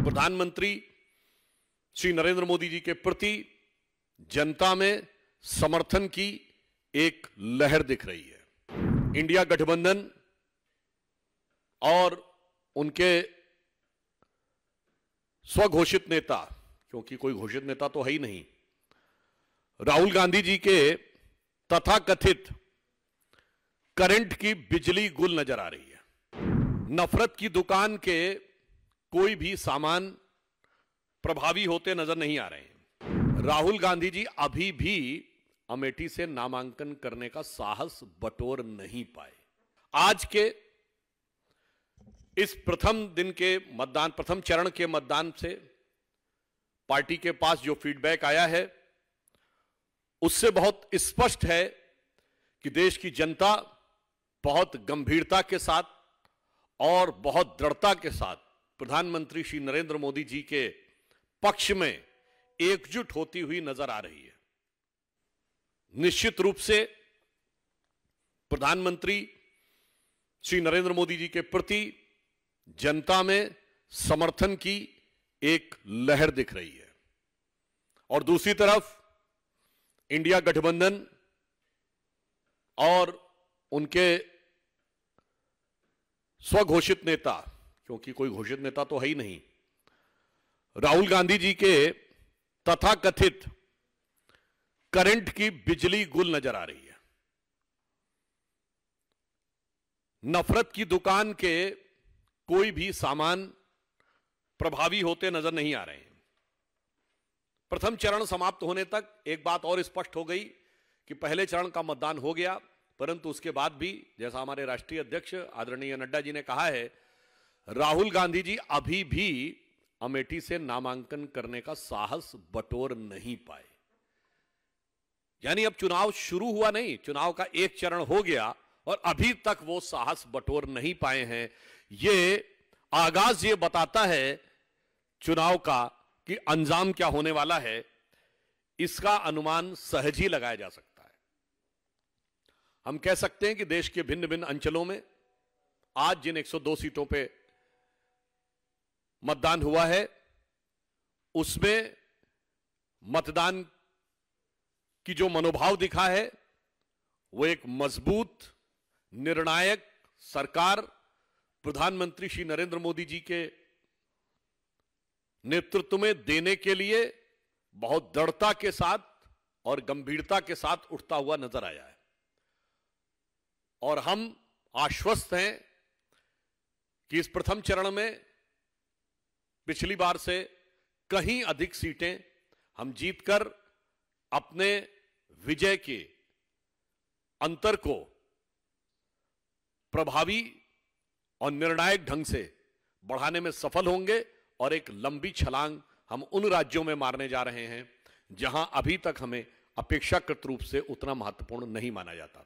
प्रधानमंत्री श्री नरेंद्र मोदी जी के प्रति जनता में समर्थन की एक लहर दिख रही है। इंडिया गठबंधन और उनके स्वघोषित नेता, क्योंकि कोई घोषित नेता तो है ही नहीं, राहुल गांधी जी के तथाकथित करंट की बिजली गुल नजर आ रही है। नफरत की दुकान के कोई भी सामान प्रभावी होते नजर नहीं आ रहे हैं। राहुल गांधी जी अभी भी अमेठी से नामांकन करने का साहस बटोर नहीं पाए। आज के इस प्रथम दिन के मतदान, प्रथम चरण के मतदान से पार्टी के पास जो फीडबैक आया है उससे बहुत स्पष्ट है कि देश की जनता बहुत गंभीरता के साथ और बहुत दृढ़ता के साथ प्रधानमंत्री श्री नरेंद्र मोदी जी के पक्ष में एकजुट होती हुई नजर आ रही है। निश्चित रूप से प्रधानमंत्री श्री नरेंद्र मोदी जी के प्रति जनता में समर्थन की एक लहर दिख रही है और दूसरी तरफ इंडिया गठबंधन और उनके स्वघोषित नेता, क्योंकि कोई घोषित नेता तो है ही नहीं, राहुल गांधी जी के तथाकथित करंट की बिजली गुल नजर आ रही है। नफरत की दुकान के कोई भी सामान प्रभावी होते नजर नहीं आ रहे हैं। प्रथम चरण समाप्त होने तक एक बात और स्पष्ट हो गई कि पहले चरण का मतदान हो गया, परंतु उसके बाद भी, जैसा हमारे राष्ट्रीय अध्यक्ष आदरणीय नड्डा जी ने कहा है, राहुल गांधी जी अभी भी अमेठी से नामांकन करने का साहस बटोर नहीं पाए। यानी अब चुनाव शुरू हुआ नहीं, चुनाव का एक चरण हो गया और अभी तक वो साहस बटोर नहीं पाए हैं। ये आगाज ये बताता है चुनाव का कि अंजाम क्या होने वाला है, इसका अनुमान सहज ही लगाया जा सकता है। हम कह सकते हैं कि देश के भिन्न भिन्न अंचलों में आज जिन 102 सीटों पे मतदान हुआ है उसमें मतदान की जो मनोभाव दिखा है वो एक मजबूत निर्णायक सरकार प्रधानमंत्री श्री नरेंद्र मोदी जी के नेतृत्व में देने के लिए बहुत दृढ़ता के साथ और गंभीरता के साथ उठता हुआ नजर आया है और हम आश्वस्त हैं कि इस प्रथम चरण में पिछली बार से कहीं अधिक सीटें हम जीतकर अपने विजय के अंतर को प्रभावी और निर्णायक ढंग से बढ़ाने में सफल होंगे और एक लंबी छलांग हम उन राज्यों में मारने जा रहे हैं जहां अभी तक हमें अपेक्षाकृत रूप से उतना महत्वपूर्ण नहीं माना जाता था।